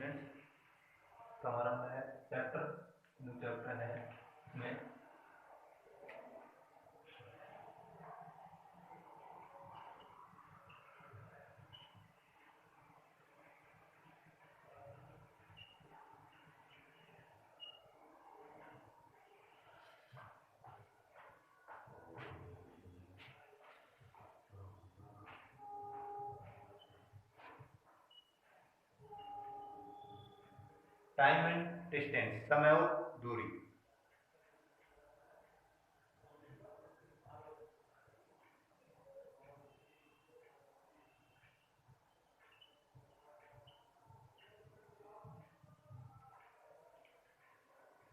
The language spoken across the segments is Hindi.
स्टूडेंट्स, तो हमारा है चैप्टर है इसमें टाइम एंड डिस्टेंस, समय और दूरी।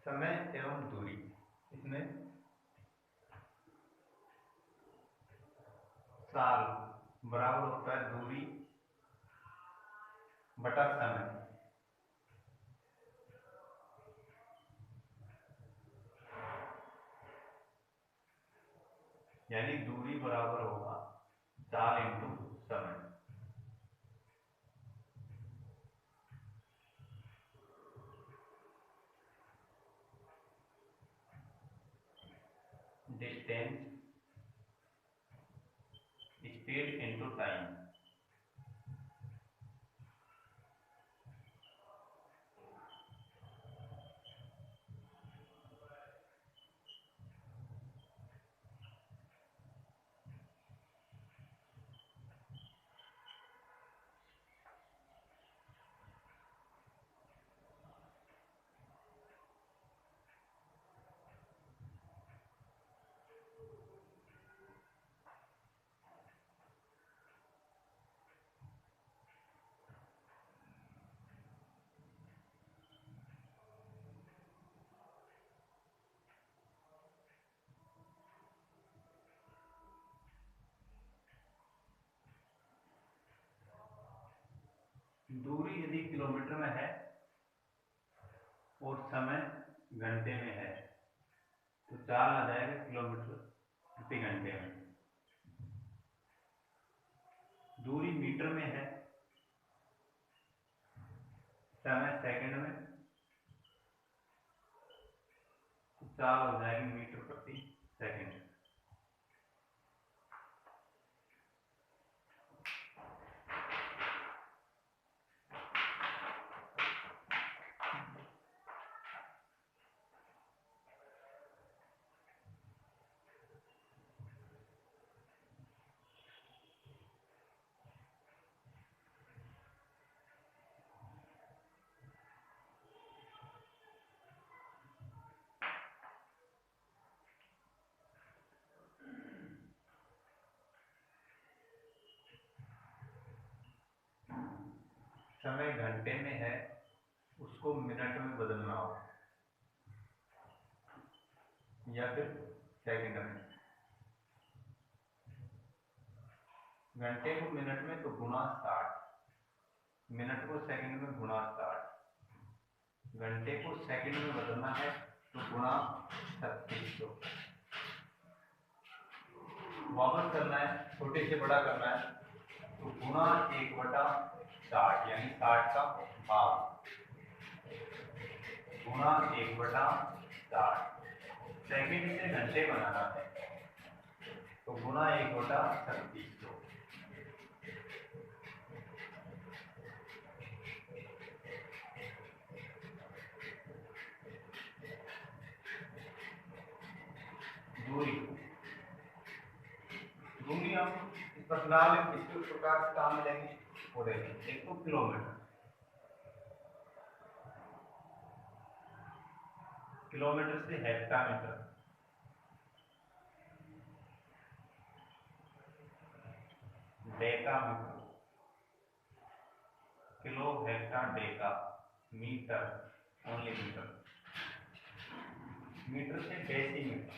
समय एवं दूरी, इसमें साल बराबर होता है दूरी बटा समय। यानी दूरी बराबर होगा साल इंटू समय। Distance speed into time. दूरी यदि किलोमीटर में है और समय घंटे में है तो चाल आ जाएगा किलोमीटर प्रति घंटे में। दूरी मीटर में है, समय सेकंड में, तो चाल हो जाएगी मीटर प्रति सेकंड। समय घंटे में है, उसको मिनट में बदलना हो या फिर सेकंड में। घंटे को मिनट में तो गुणा 60, मिनट को सेकंड में गुणा 60, घंटे को सेकंड में बदलना है तो गुणा 3600। वापस करना है, छोटे से बड़ा करना है तो गुणा 1/60, यानी 60 का भाग गुणा 1/60। सेकंड से घंटे बनाना है तो गुणा 1/3600। दूरी हम इस प्रकार इस प्रकार से काम लेंगे वो देखें। एक तो किलोमीटर, किलोमीटर से hectometre, decametre, kilo hecto deca, metre only metre, metre से डेसीमीटर,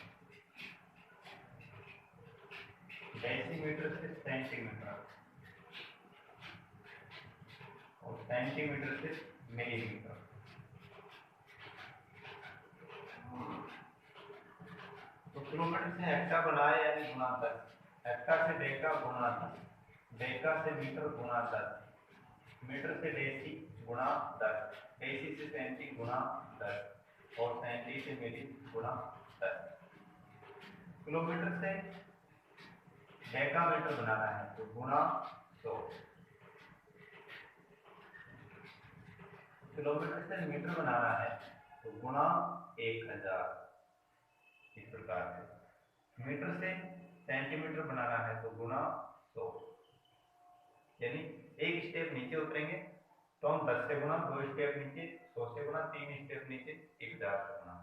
डेसीमीटर से सेंटीमीटर और सेंटीमीटर से मिलीमीटर। तो किलोमीटर से हेक्टा बनाए यानी गुणा 10, हेक्टा से डेका गुणा 10, डेका से मीटर गुणा 10, मीटर से डेसी गुणा 10, 80 से 37 गुणा 10 और 37 से मिली गुणा 10। किलोमीटर से डेकामीटर बनाना है तो गुणा 100। किलोमीटर से मीटर बनाना है तो गुणा 1000। इस प्रकार से मीटर से सेंटीमीटर बनाना है तो गुणा 100। यानी एक स्टेप नीचे उतरेंगे तो हम 10 से गुणा, 2 स्टेप नीचे 100 से गुणा, 3 स्टेप नीचे 1000 से गुणा।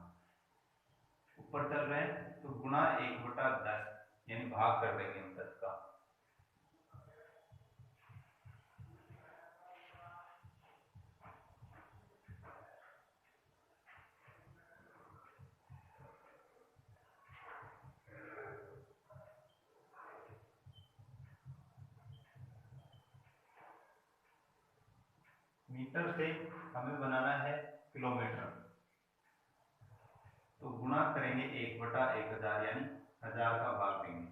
ऊपर चल रहे हैं तो गुणा 1/10 यानी भाग कर देंगे हम 10 का। मीटर से हमें बनाना है किलोमीटर तो गुणा करेंगे 1/1000 यानी 1000 का भाग देंगे।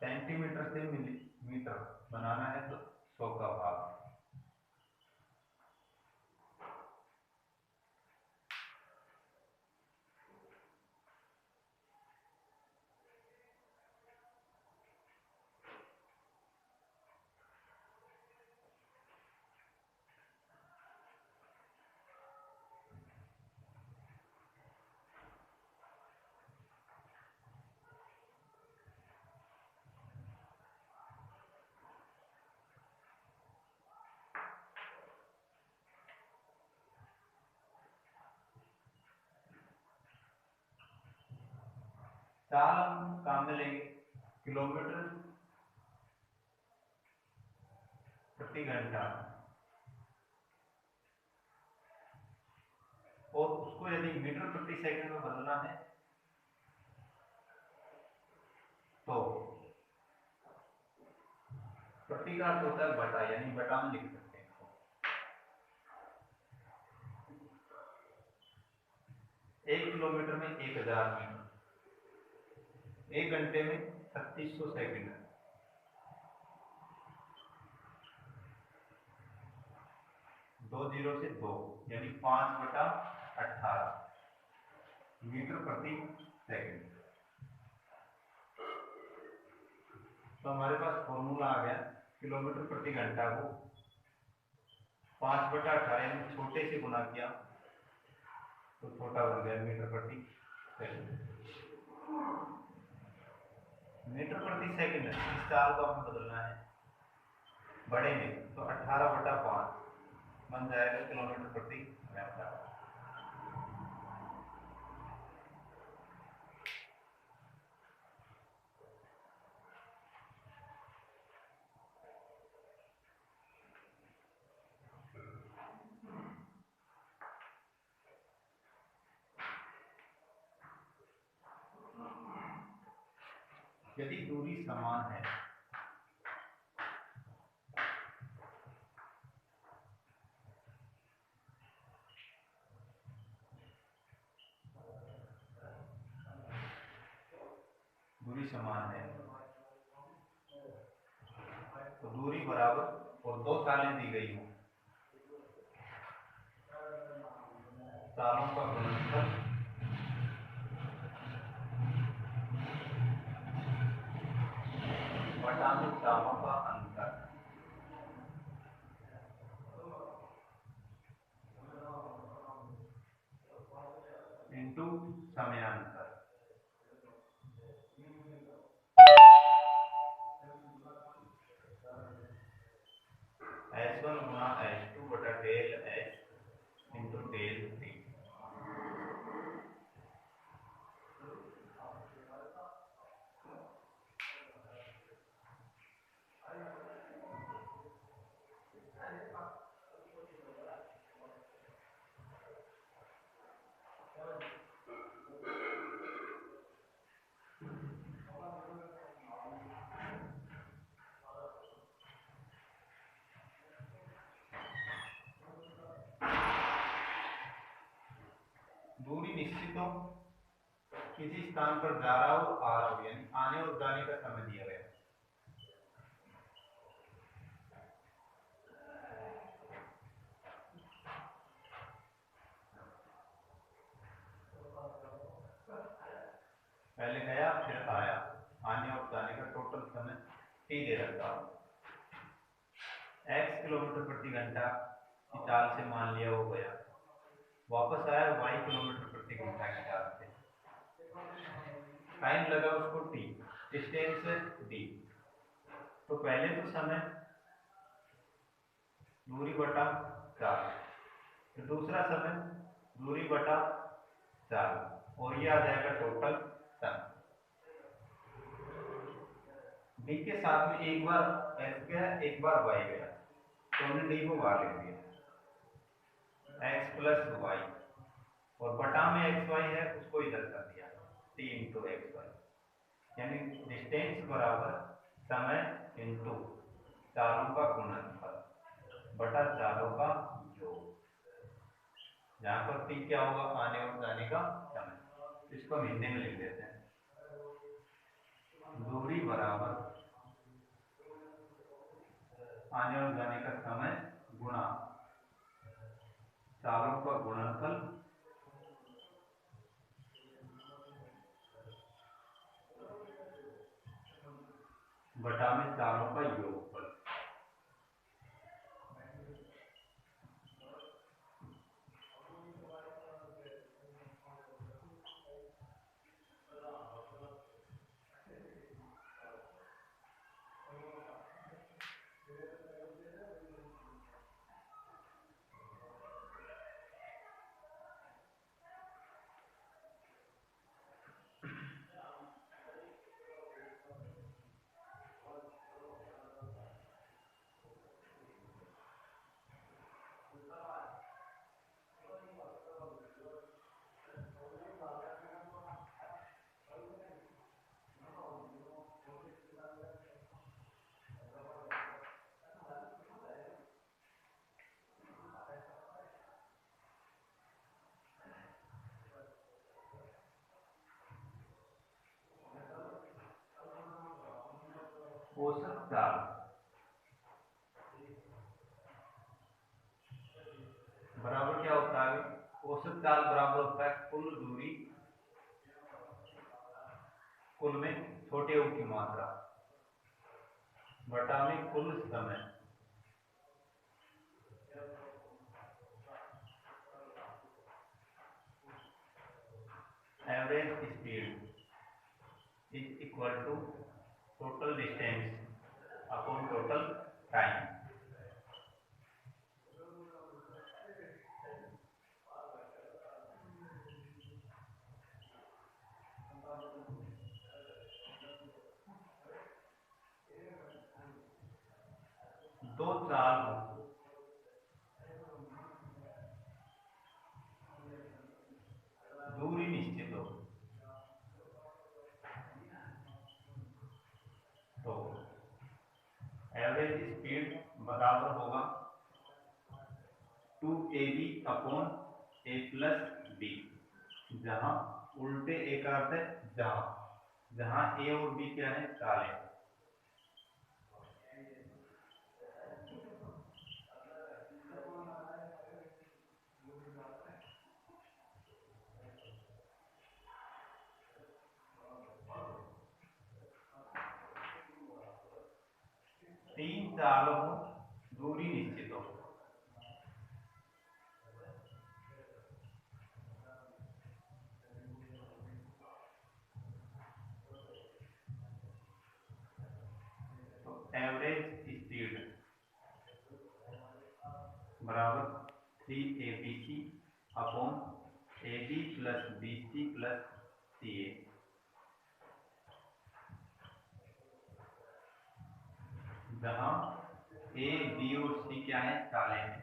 सेंटीमीटर से मिलीमीटर बनाना है तो 100 का भाग। चाल हम काम में लेंगे किलोमीटर प्रति घंटा और उसको यदि मीटर प्रति सेकंड में बदलना है तो प्रति का अर्थ होता है बटा, यानी बटा में लिख सकते हैं। 1 किलोमीटर में 1000 मीटर, 1 घंटे में 3600 सेकंड, 2 0 से 2 यानी 5/18 मीटर प्रति सेकंड। तो हमारे पास फॉर्मूला आ गया किलोमीटर प्रति घंटा को 5/18 यानी छोटे से गुना किया तो छोटा बन गया मीटर प्रति सेकंड। मीटर प्रति सेकंड इस चाल को हमें बदलना है बड़े में तो 18/5 बन जाएगा किलोमीटर प्रति घंटा। यदि दूरी समान है तो दूरी बराबर और 2 सालें दी गई हो, सालों का गुणनफल बटा में सालों का अंतर इंटू समयांतर। S1 गुणा S2 बटा del S into del T। दूरी निश्चित हो, किसी स्थान पर जा रहा हो आ रहा हो, यानी आने और जाने का समय दिया गया। किलोमीटर प्रति घंटा की चाल से मान लिया वो गया, वापस आया y किलोमीटर प्रति घंटा की चाल से, टाइम लगा उसको t, डिस्टेंस d। तो पहले तो समय दूरी बटा चाल, तो दूसरा समय दूरी बटा चाल, और ये आ जाएगा टोटल समय। d के साथ में एक बार x गया एक बार y गया, तो हमने d को बाहर लिख दिया x प्लस y, और बटा में xy है उसको इधर कर दिया t इंटू एक्स वाई, यानी डिस्टेंस बराबर समय इंटू चालों का गुणनफल बटा चालों का योग। यहाँ पर t क्या होगा, आने और जाने का समय। इसको हम हिंदी में लिख देते हैं, दूरी बराबर आने और जाने का समय गुणा चालों का गुणनफल बटा में चालों का योगफल। औसत चाल बराबर क्या होता है, औसत चाल बराबर होता है कुल दूरी, कुल में छोटे u की मात्रा बटा में कुल समय। Average speed is equal to total distance upon total time. दो चाल दूरी निश्चित हो तो एवरेज स्पीड बराबर होगा 2ab upon a plus b, जहां उल्टे एक अर्थ है जहां a और b क्या है, चालें। तीन चालों दूरी निश्चित हो तो एवरेज स्पीड बराबर 3abc upon ab plus bc plus ca, जहां a b और c क्या है, चालें हैं।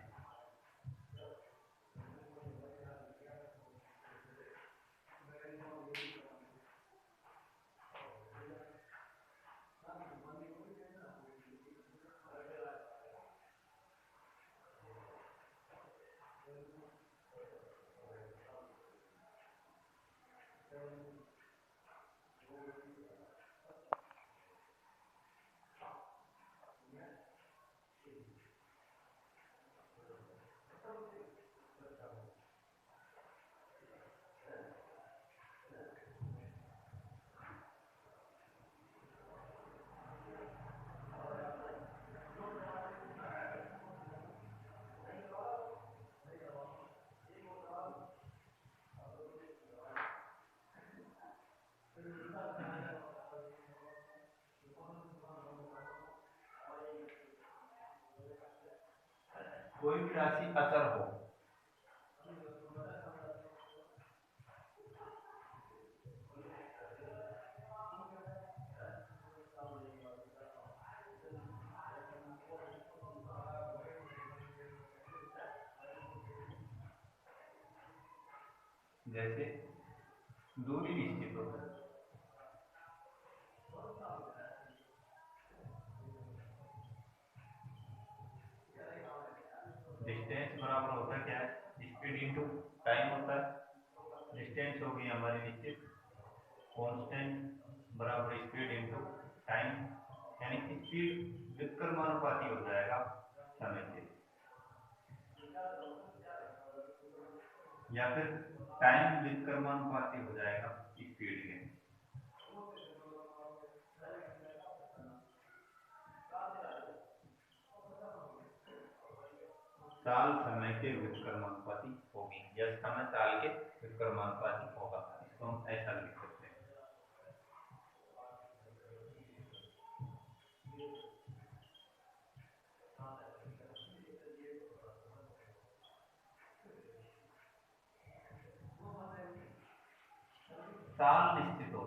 कोई भी राशि अचर हो, जैसे दूरी निश्चित हो, डिस्टेंस बराबर होता है क्या है, स्पीड इंटू टाइम होता है। डिस्टेंस होगी हमारी निश्चित, कांस्टेंट बराबर स्पीड इंटू टाइम, यानी स्पीड व्युत्क्रमानुपाती हो जाएगा समय के, या फिर टाइम व्युत्क्रमानुपाती हो जाएगा स्पीड के। साल समय के व्युत्क्रमानुपाती होगी, या समय साल के व्युत्क्रमानुपाती होगा, इसको हम ऐसा लिख सकते हैं। साल निश्चित हो,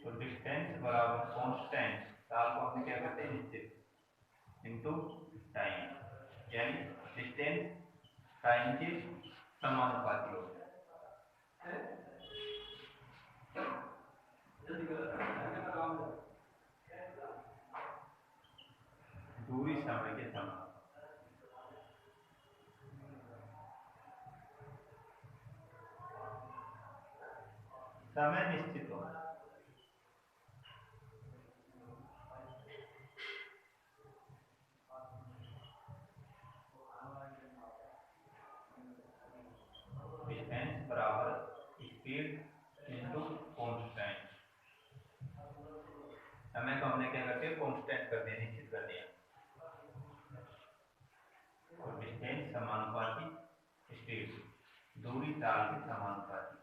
तो डिस्टेंस बराबर कांस्टेंट, साल को हम क्या करते हैं निश्चित, इंटू टाइम, यानी डिस्टेंस टाइम के समानुपाती हो जाए। दूरी समय के समान, समय निश्चित हो, डिस्टेंस बराबर स्पीड इंटू कांस्टेंट, समय को हमने क्या करते हैं कांस्टेंट कर दिया, निश्चित कर दिया, और डिस्टेंस समानुपाती स्पीड, दूरी ताल के समानुपाती।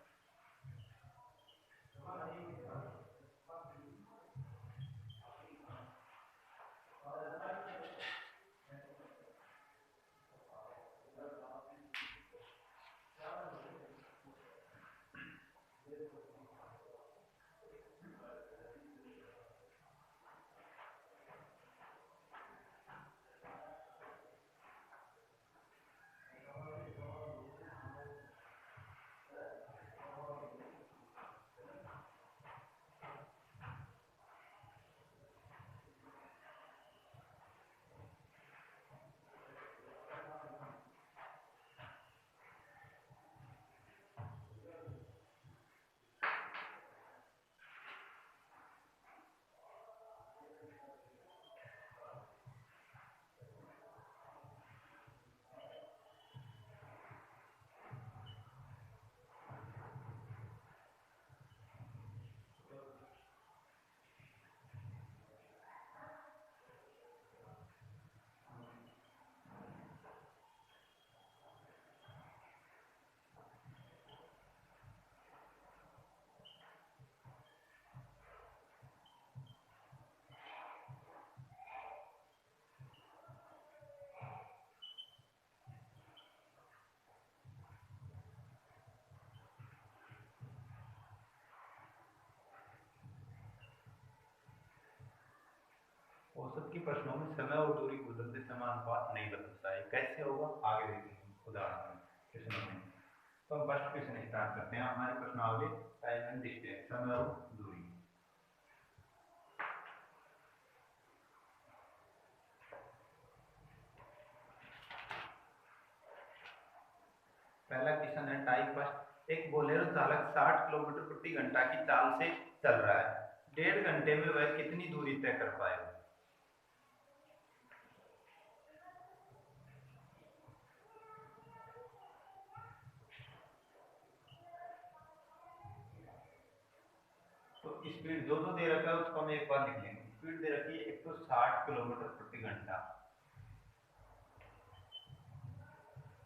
औसत के प्रश्नों में समय और दूरी को बदलते समानुपात नहीं बदलता है, कैसे होगा आगे देखेंगे उदाहरण प्रश्नों में। तो हम फर्स्ट क्वेश्चन स्टार्ट करते हैं, हमारे प्रश्न आगे टाइम एंड डिस्टेंस, समय और दूरी। पहला क्वेश्चन है टाइप फर्स्ट, एक बोलेरो चालक 60 किलोमीटर प्रति घंटा की चाल से चल रहा है, 1.5 घंटे में वह कितनी दूरी तय कर पाएगा। तो स्पीड जो जो दे रखा है उसको हम एक बार लिख लेंगे, स्पीड दे रखी है एक तो 60 किलोमीटर प्रति घंटा,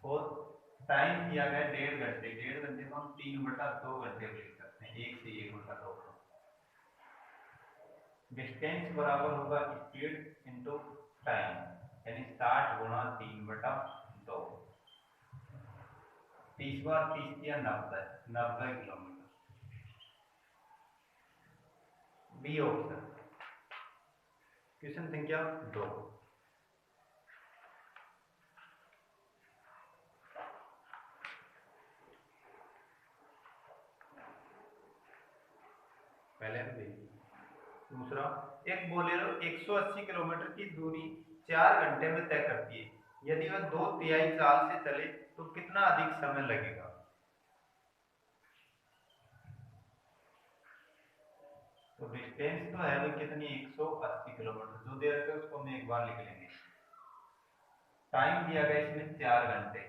और टाइम दिया गया 1.5 घंटे, 1.5 घंटे को हम 3/2 घंटे लिख सकते हैं, 1 से 1/2। डिस्टेंस बराबर होगा स्पीड इंटू टाइम, यानी 60 गुणा 3/2। 30 बार 30 किया 90 किलोमीटर। बी ऑप्शन क्वेश्चन संख्या 2। पहले हम देखिए दूसरा, एक बोलेरो 180 किलोमीटर की दूरी 4 घंटे में तय करती है, यदि वह 2/3 चाल से चले तो कितना अधिक समय लगेगा। तो डिस्टेंस तो है भाई कितनी, 180 किलोमीटर, जो दे रखे उसको हम एक बार लिख लेंगे। टाइम दिया गया इसमें 4 घंटे,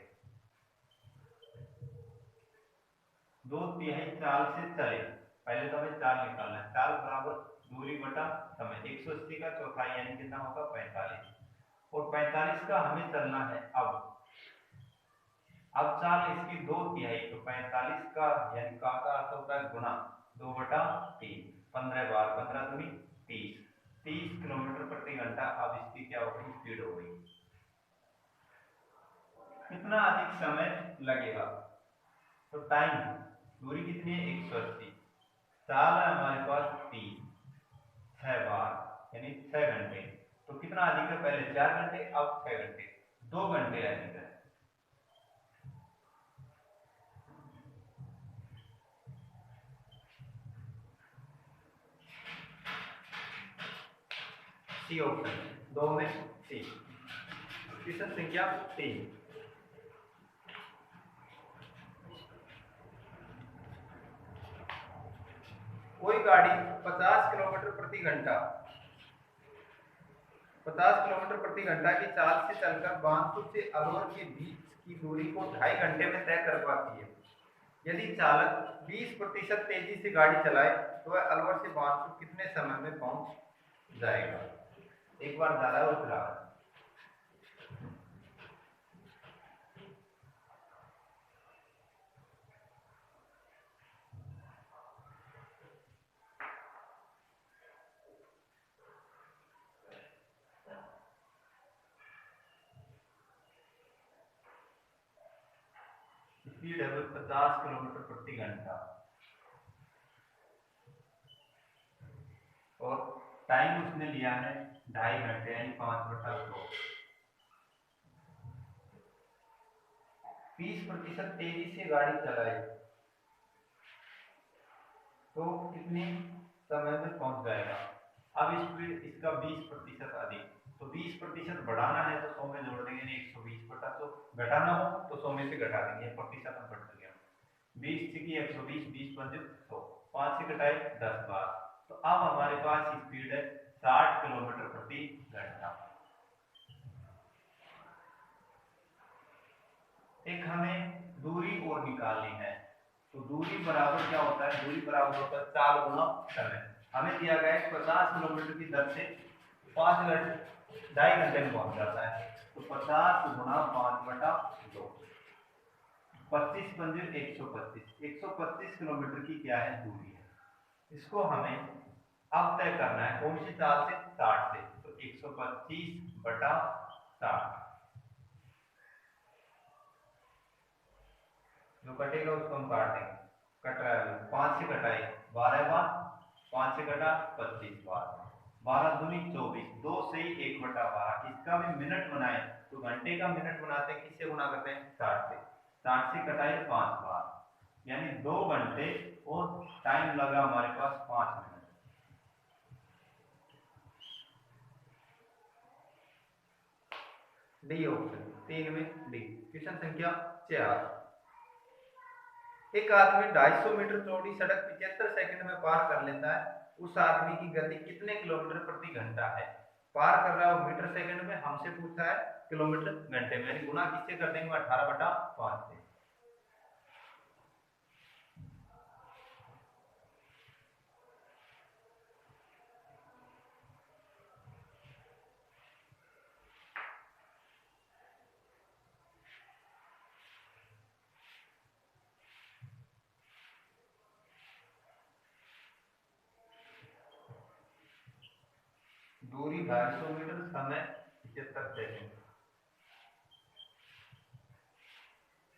2/3 चाल से चले, पहले तो हमें चाल निकालना है, चाल बराबर दूरी बटा समय, 180 का चौथाई यानी कितना होगा 45, और 45 का हमें चलना है अब चाल इसकी 2/3, तो 45 का यानी का अर्थ होता है गुना 2/3, 15 बार 15 दूनी 30 किलोमीटर प्रति घंटा। अब इसकी क्या होगी, स्पीड हो गई। कितना अधिक समय लगेगा, तो टाइम, दूरी कितनी है 180, चाल है हमारे पास 30, 6 बार यानी 6 घंटे, तो कितना अधिक है, पहले 4 घंटे अब 6 घंटे, 2 घंटे अधिक है। सी ऑप्शन, 2 में सी। क्वेश्चन संख्या 3। कोई गाड़ी 50 किलोमीटर प्रति घंटा 50 किलोमीटर प्रति घंटा की चाल से चलकर बानपुर से अलवर के बीच की दूरी को 2.5 घंटे में तय कर पाती है। यदि चालक 20% तेजी से गाड़ी चलाए तो वह अलवर से बानपुर कितने समय में पहुंच जाएगा। एक बार ज्यादा और चला, स्पीड है 50 किलोमीटर प्रति घंटा और टाइम उसने लिया है 2.5 घंटे यानी 5/2। 20% तेजी से गाड़ी चलाए तो कितने समय में पहुंच जाएगा। अब स्पीड इसका 20% अधिक, तो 20% बढ़ाना है तो 100 में जोड़ देंगे, 120/100, घटाना हो तो 100 में से घटा देंगे, प्रतिशत में बढ़ गया, 20 से की 120, 20 पंजे 100, 5 से घटाए 10 बार, तो अब हमारे पास स्पीड है 60 किलोमीटर प्रति घंटा। एक हमें दूरी और निकालनी है, तो दूरी बराबर क्या होता है, दूरी बराबर होता है चाल गुना समय। हमें दिया गया है 50 किलोमीटर की दर से 2.5 घंटे में पहुंच जाता है, तो 50 गुना 5/2, 25 पंजे 125, 125 किलोमीटर की क्या है दूरी है। इसको हमें अब तय करना है कौन सी चाल से, 60 से, तो 125/60, जो कटेगा उसको हम काट देंगे, कट रहा है 5 से घटाए 12 बार, 5 से घटा 25 बार, 12 दूनी 24, 2 से ही 1/12। इसका भी मिनट बनाए तो घंटे का मिनट बनाते हैं, किससे गुना करते हैं 60 से, 60 से कटाए 5 बार, यानी 2 घंटे और टाइम लगा हमारे पास 5 मिनट। डी ऑप्शन, 3 में डी। क्वेश्चन संख्या 4। एक आदमी 250 मीटर चौड़ी सड़क 75 सेकंड में पार कर लेता है, उस आदमी की गति कितने किलोमीटर प्रति घंटा है। पार कर रहा है मीटर सेकंड में, हमसे पूछा है किलोमीटर घंटे में, यानी गुना किससे कर देंगे 18/5 से। 250 मीटर, समय 75 सेकंड।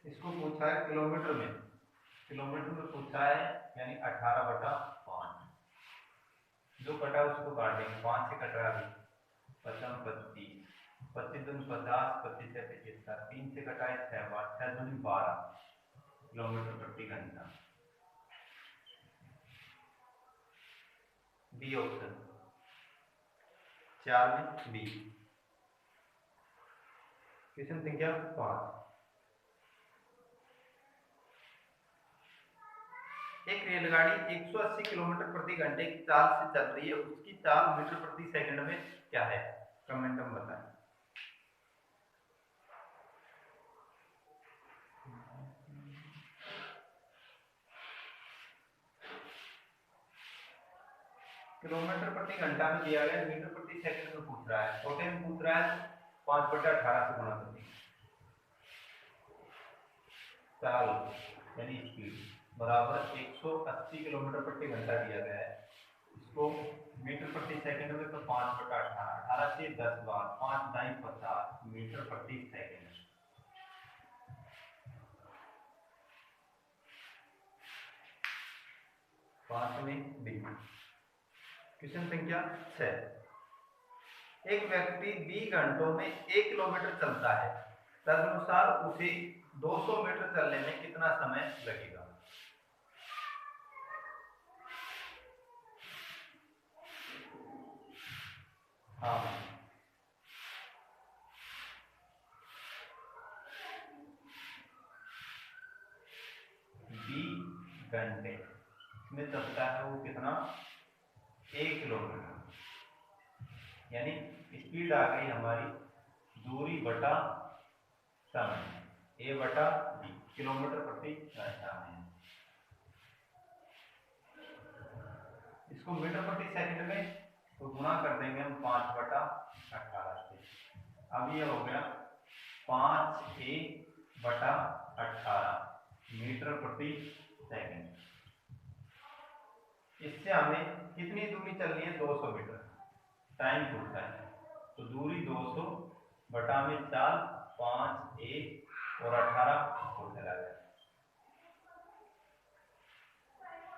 इसको पूछा है किलोमीटर में, किलोमीटर में पूछा है, यानी 18/5। जो कटा उसको काटेंगे, 5 से कट रहा है, 55 25, 25 दूनी 50, 25 से 75, 3 से कटा है 6 बार, 6 दूनी 12 किलोमीटर प्रति घंटा। बी ऑप्शन 4 में बी। क्वेश्चन संख्या 5। एक रेलगाड़ी 180 किलोमीटर प्रति घंटे की चाल से चल रही है, उसकी चाल मीटर प्रति सेकंड में क्या है? कमेंट में बताएं। किलोमीटर प्रति घंटा में दिया गया, मीटर प्रति सेकंड में पूछ रहा है, छोटे में पूछ रहा है 5/18 से गुणा कर देंगे। चाल यानी स्पीड बराबर 180 किलोमीटर प्रति घंटा दिया गया है, इसको मीटर प्रति सेकंड में तो 5/18, 18 से 10 बार, 5 दाई 50 मीटर प्रति सेकंड। 5 में बी। क्वेश्चन संख्या 6। एक व्यक्ति 20 घंटों में 1 किलोमीटर चलता है, तदनुसार उसे 200 मीटर चलने में कितना समय लगेगा? हाँ, 20 घंटे में चलता है वो कितना? 1 किलोमीटर, यानी स्पीड आ गई हमारी दूरी बटा समय, ए बटा बी, किलोमीटर प्रति घंटा में। इसको मीटर प्रति सेकंड में तो गुणा कर देंगे हम 5/18 से। अब ये हो गया 5A/18 मीटर प्रति सेकंड। इससे हमें कितनी दूरी चलनी है? 200 मीटर। टाइम पूछता है तो दूरी 200 बटा में 4, 5A और 18 हो चला गया।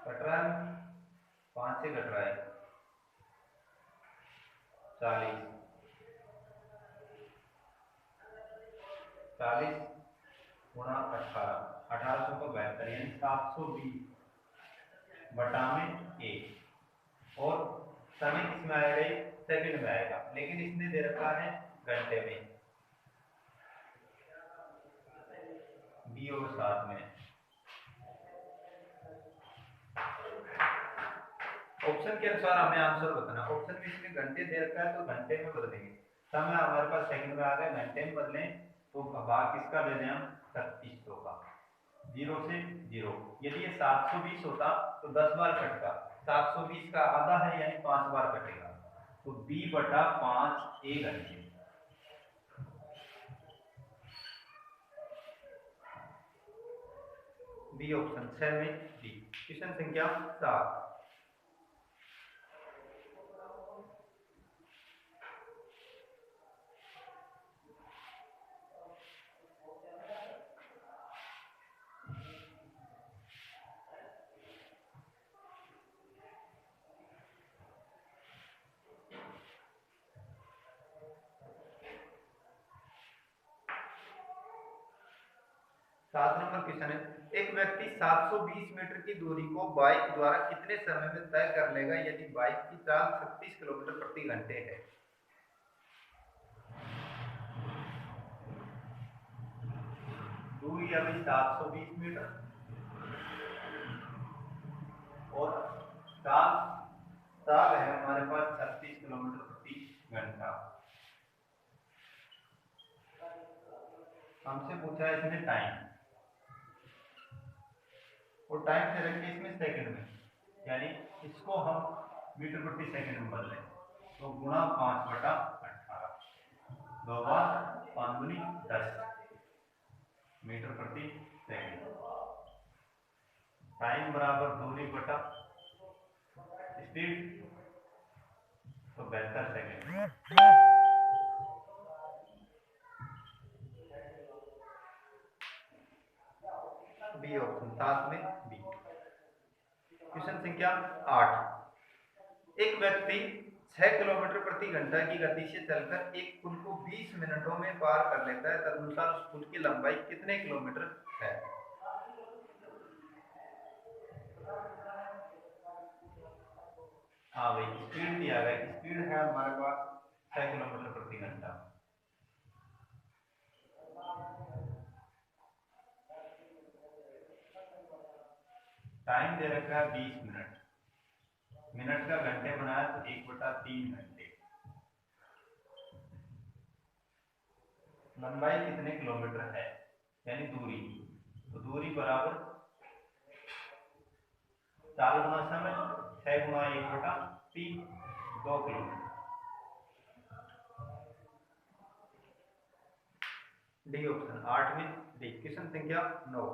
कट रहा है, 5 से कट रहा है 40, 40 गुणा 18, 1872 यानी 720 बटा में 1। और समय किसमें आएगा? सेकंड में आएगा, लेकिन इसने दे रखा है घंटे में। बी और 7 में। ऑप्शन के अनुसार हमें आंसर बताना। ऑप्शन में इसमें घंटे दे रखा है तो घंटे में बदलेंगे, समय हमारे पास सेकंड में आ गया, घंटे में बदलें तो भाग किसका दे दें हम? 3600 का, 0 से 0। यदि ये 720 होता तो 10 बार कटता, 720 का आधा है यानी 5 बार कटेगा, तो B/5 A घंटे। बी ऑप्शन 6 में बी। क्वेश्चन संख्या 7। सात नंबर क्वेश्चन है, एक व्यक्ति 720 मीटर की दूरी को बाइक द्वारा कितने समय में तय कर लेगा यदि बाइक की चाल 36 किलोमीटर प्रति घंटे है? दूरी अभी 720 मीटर और चाल है हमारे पास 36 किलोमीटर प्रति घंटा। हमसे पूछा है इसमें टाइम, और टाइम से रखिए इसमें सेकंड में, यानी इसको हम मीटर प्रति सेकंड में बदलें तो गुणा 5/18, 2 बार 5 दूनी 10 मीटर प्रति सेकंड। टाइम बराबर दूरी बटा स्पीड, तो 72 सेकेंड। बी ऑप्शन, 7 में बी। क्वेश्चन संख्या 8। एक व्यक्ति 6 किलोमीटर प्रति घंटा की गति से चलकर एक पुल को 20 मिनटों में पार कर लेता है, तदनुसार उस पुल की लंबाई कितने किलोमीटर है? हाँ भाई, स्पीड दिया गया, स्पीड है हमारे पास 6 किलोमीटर प्रति घंटा। टाइम दे रखा है 20 मिनट, मिनट का घंटे बनाया तो 1/3 घंटे। लंबाई कितने किलोमीटर है यानी दूरी, तो दूरी बराबर 4 गुना समय 6 गुना 1/3, 2 किलोमीटर। डी ऑप्शन, 8 में डी। क्वेश्चन संख्या 9।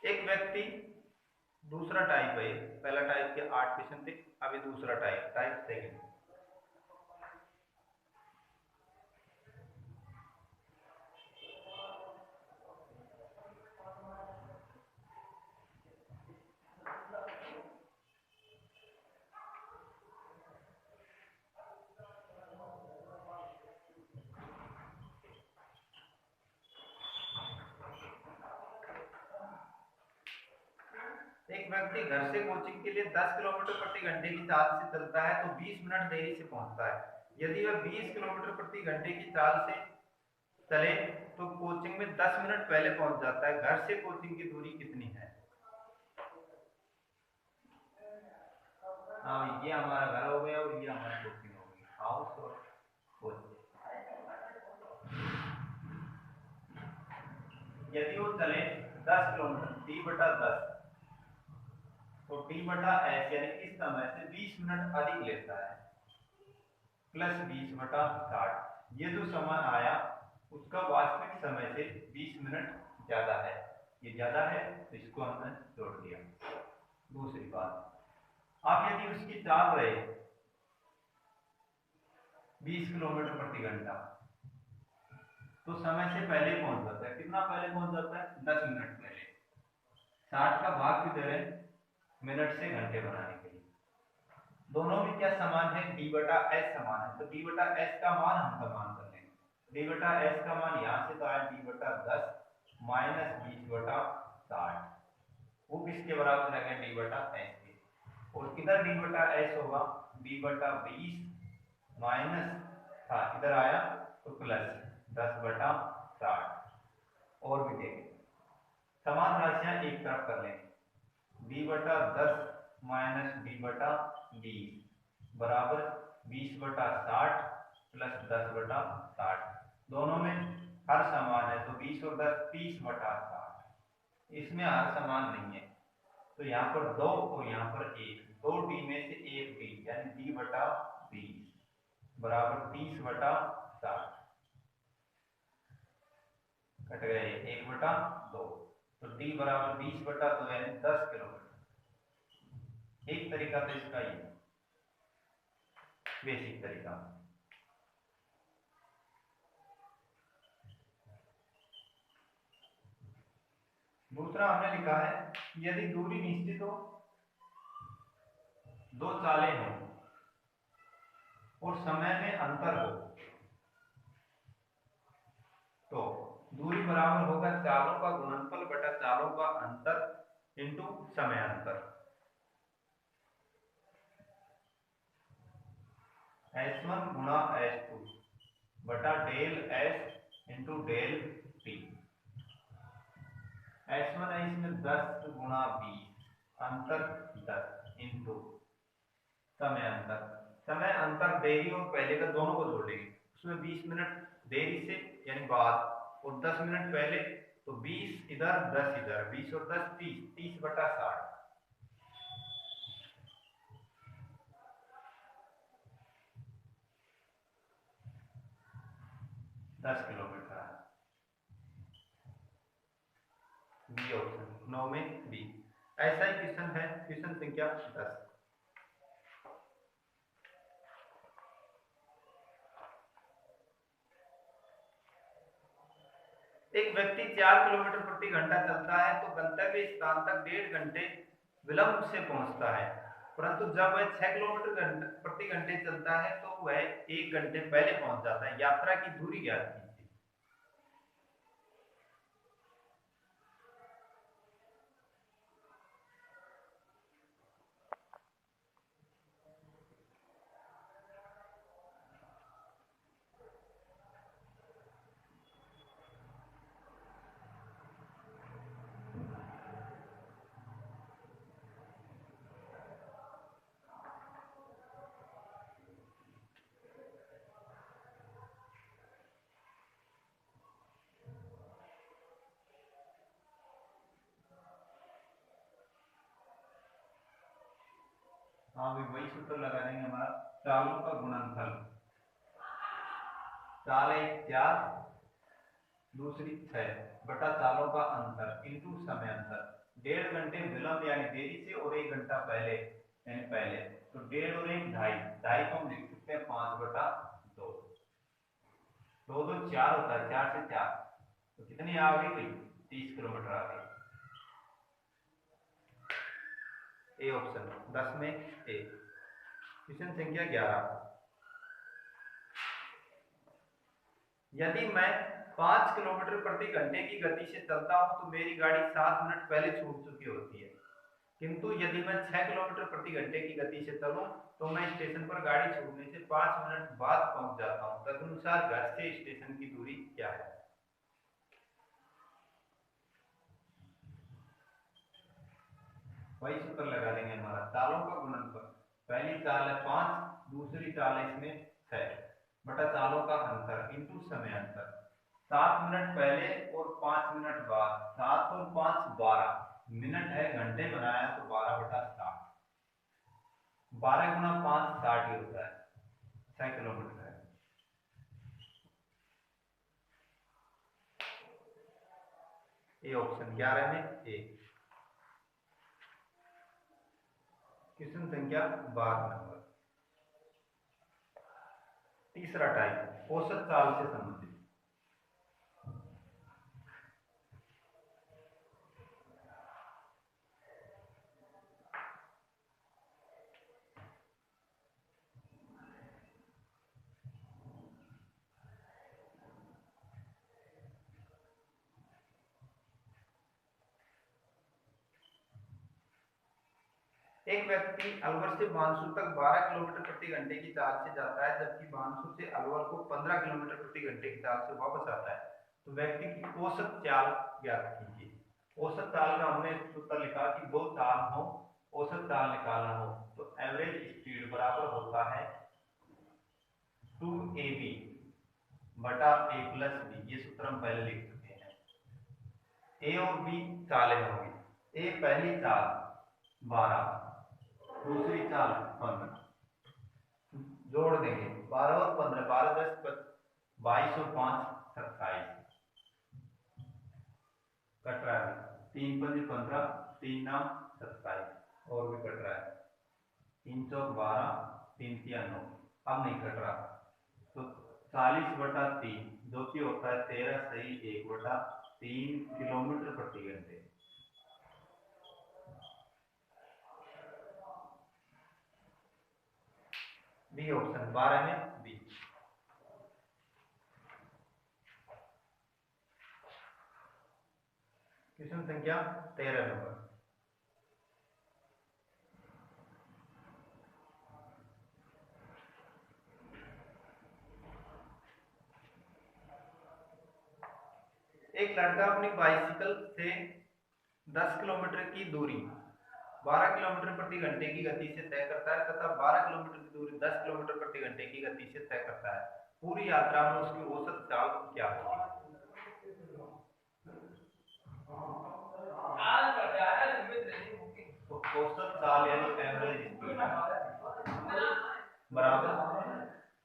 एक व्यक्ति, दूसरा टाइप है, पहला टाइप के 8 क्वेश्चन थे, अभी दूसरा टाइप सेकंड। एक व्यक्ति घर से कोचिंग के लिए 10 किलोमीटर प्रति घंटे की चाल से चलता है तो 20 मिनट देरी से पहुंचता है। यदि वह 20 किलोमीटर प्रति घंटे की चाल से चले तो कोचिंग में 10 मिनट पहले पहुंच जाता है। घर से कोचिंग की दूरी कितनी है? हाँ, ये हमारा घर हो गया और ये हमारी कोचिंग हो गई, हाउस और कोचिंग। यदि वो चले 10 किलोमीटर, d/10, तो t/s यानी इस समय से 20 मिनट अधिक लेता है, प्लस 20/60। ये जो समय आया उसका वास्तविक समय से 20 मिनट ज्यादा है, ये ज्यादा है तो इसको हमने जोड़ दिया। दूसरी बात, आप यदि उसकी चाल रहे 20 किलोमीटर प्रति घंटा तो समय से पहले पहुंच जाता है। कितना पहले पहुंच जाता है? 10 मिनट पहले। 60 का भाग किधर है? मिनट से घंटे बनाने के लिए। दोनों में क्या समान है? d/s समान है, तो d/s का मान हम समान कर लेंगे। d/s का मान यहाँ से तो आया d/10 माइनस 20/60, वो किसके बराबर रहेगा? d/s के। और इधर d/s होगा d/20 माइनस, इधर आया तो प्लस 10/60। और भी देखें, समान राशियां एक तरफ कर लेंगे। d/10 माइनस d/20 बराबर 20/60 प्लस 10/60। दोनों में हर समान है तो 20 और 10 30/60। इसमें हर समान नहीं है तो यहाँ पर 2 और यहाँ पर 1, 2 d में से 1 d यानी d/20 बराबर 30/60। कट गए 1/2, तो d बराबर 20/2 यानी 10 किलोमीटर। एक तरीका तो इसका ही बेसिक तरीका। दूसरा हमने लिखा है, यदि दूरी निश्चित हो, 2 चालें हो और समय में अंतर हो तो दूरी बराबर होगा चालों का गुणनफल बटा चालों का अंतर इंटू समय अंतर। S1 गुणा S2 बटा del S into del T। S1 है इसमें 10 गुणा 20, अंतर 10 इंटू समय अंतर। समय अंतर देरी और पहले का दोनों को जोड़ लेंगे, उसमें 20 मिनट देरी से यानी बाद और 10 मिनट पहले, तो 20 इधर 10 इधर, 20 और 10 30, 30/60। 10 किलोमीटर। 9 में बी। ऐसा ही क्वेश्चन है क्वेश्चन संख्या 10। एक व्यक्ति 4 किलोमीटर प्रति घंटा चलता है तो गंतव्य स्थान तक 1.5 घंटे विलंब से पहुंचता है, परंतु जब वह 6 किलोमीटर प्रति घंटे चलता है तो वह 1 घंटे पहले पहुंच जाता है। यात्रा की दूरी ज्ञात कीजिए। हाँ भी वही सूत्र लगा देंगे हमारा, चालों का गुणनफल। चाल एक 4, दूसरी 6 बटा चालों का अंतर इंटू समय अंतर। 1.5 घंटे विलंब यानी देरी से और 1 घंटा पहले यानी पहले, तो 1.5 और 1 2.5, 2.5 को हम लिख सकते हैं 5 बटा 2। 2 2 4 होता है, 4 से 4 तो कितनी आ गई? 30 किलोमीटर आ गई। ए ऑप्शन 10 में ए। क्वेश्चन संख्या 11। यदि मैं 5 किलोमीटर प्रति घंटे की गति से चलता हूं तो मेरी गाड़ी 7 मिनट पहले छूट चुकी होती है, किंतु यदि मैं 6 किलोमीटर प्रति घंटे की गति से चलूं तो मैं स्टेशन पर गाड़ी छोड़ने से 5 मिनट बाद पहुंच जाता हूं। तदनुसार घर से स्टेशन की दूरी क्या है? वही सूत्र लगा देंगे हमारा, चालों का गुणनफल। पहली चाल है 5, दूसरी चाल है इसमें 6 बटा चालों का अंतर इंटू समय अंतर। 7 मिनट पहले और 5 मिनट बाद, 7 और 5 12 मिनट है, घंटे बनाया तो 12 बटा 60। 12 गुना 5 60 ही होता है, 6 किलोमीटर है। ये ऑप्शन 11 में ए। क्वेश्चन संख्या 12 नंबर। तीसरा टाइप औसत चाल से संबंधित। एक व्यक्ति अलवर से बानसूर तक 12 किलोमीटर प्रति घंटे की चाल से जाता है, जबकि बानसूर से अलवर को 15 किलोमीटर प्रति घंटे की चाल से वापस आता है, तो व्यक्ति की औसत चाल ज्ञात कीजिए। औसत चाल का हमने सूत्र लिखा कि दो चाल हो, औसत चाल निकालना हो तो एवरेज स्पीड बराबर होता है 2ab बटा a प्लस b। ये सूत्र हम पहले लिख चुके हैं। a और b चालें होंगी। a पहली चाल 12, दूसरी चाल 15, जोड़ देंगे 12 और 15, 12 10 22 और 5 27, कट रहा है 3 5 15, 3 9 27 और भी कट रहा है 3 चौक 12, 3 3 9, अब नहीं कट रहा, तो 40 बटा 3 जो कि होता है 13 सही 1 बटा 3 किलोमीटर प्रति घंटे। बी ऑप्शन 12 में बी। क्वेश्चन संख्या 13 नंबर। एक लड़का अपनी बाइसिकल से 10 किलोमीटर की दूरी 12 किलोमीटर प्रति घंटे की गति से तय करता है तथा 12 किलोमीटर की दूरी 10 किलोमीटर प्रति घंटे की गति से तय करता है। पूरी यात्रा में उसकी औसत चाल क्या होगी? तो औसत चाल यानी एवरेज स्पीड बराबर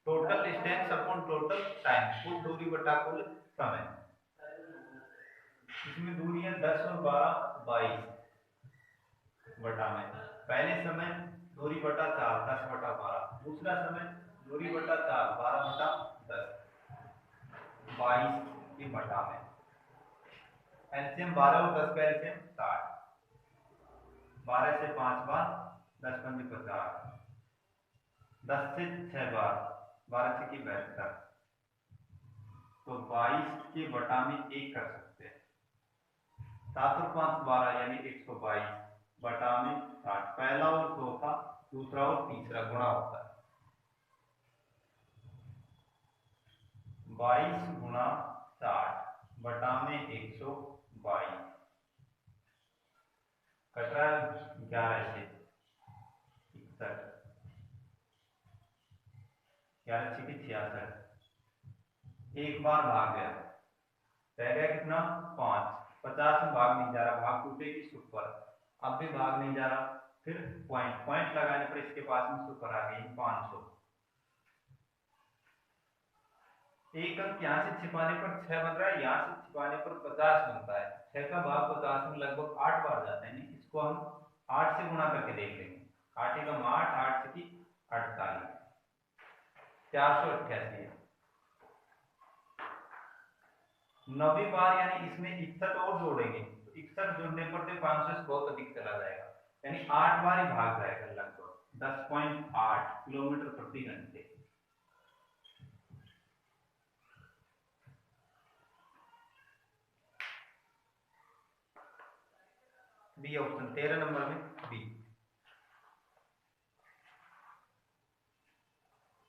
total distance upon total time, कुल दूरी बटा कुल समय। इसमें दूरियां 10 और 12 22 बटा में। पहले समय दूरी बटा 4 10 बटा 12, दूसरा समय दूरी बटा 4 12 बटा 10 22 की बटा में। एलसीएम 12 और 10 का एलसीएम 60, 12 से 5 बार 10 पंजे 50, 10 से 6 बार 12 से की 72, तो 22 के बटा में 1 कर सकते हैं। 7 और 5 12 यानी 122 बटा में 60, पहला और चौथा दूसरा और तीसरा गुणा होता है। 22 गुणा 60 बटा में 122 कट रहा है 11 से 61, 11 से 66, एक बार भाग गया, रह गया कितना 5, 50 में भाग नहीं जा रहा, भाग टूटेगी सुपर, अब भी भाग नहीं जा रहा, फिर पॉइंट पॉइंट लगाने पर इसके पास में सुपर आ गई 500। एक अंक यहाँ से छिपाने पर 6 बन रहा है, यहाँ से छिपाने पर 50 बनता है। 6 का भाग 50 में लगभग 8 बार जाता है, नहीं इसको हम 8 से गुणा करके देख लेंगे। 8 एकम 8, 8 से की 48, 488 है। 90 बार यानी इसमें 61 और जोड़ेंगे, तो 61 जोड़ने पर तो 500 से बहुत अधिक चला जाएगा, यानी 8 बार ही भाग जाएगा, लगभग 10.8 किलोमीटर प्रति घंटे। बी ऑप्शन 13 नंबर में बी।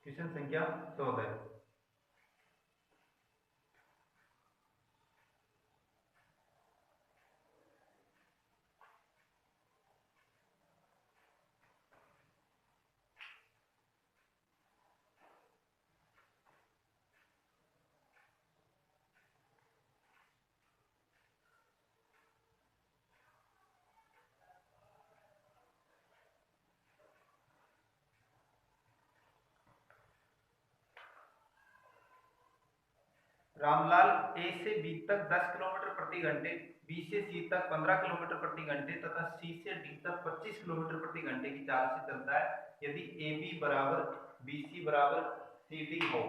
क्वेश्चन संख्या 14। रामलाल ए से बी तक 10 किलोमीटर प्रति घंटे, बी से सी तक 15 किलोमीटर प्रति घंटे तथा सी से डी तक 25 किलोमीटर प्रति घंटे की चाल से चलता है। यदि ए बी बराबर बी सी बराबर सी डी हो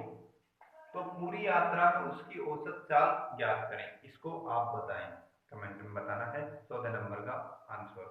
तो पूरी यात्रा में उसकी औसत चाल ज्ञात करें। इसको आप बताएं, कमेंट में बताना है 14 नंबर का आंसर।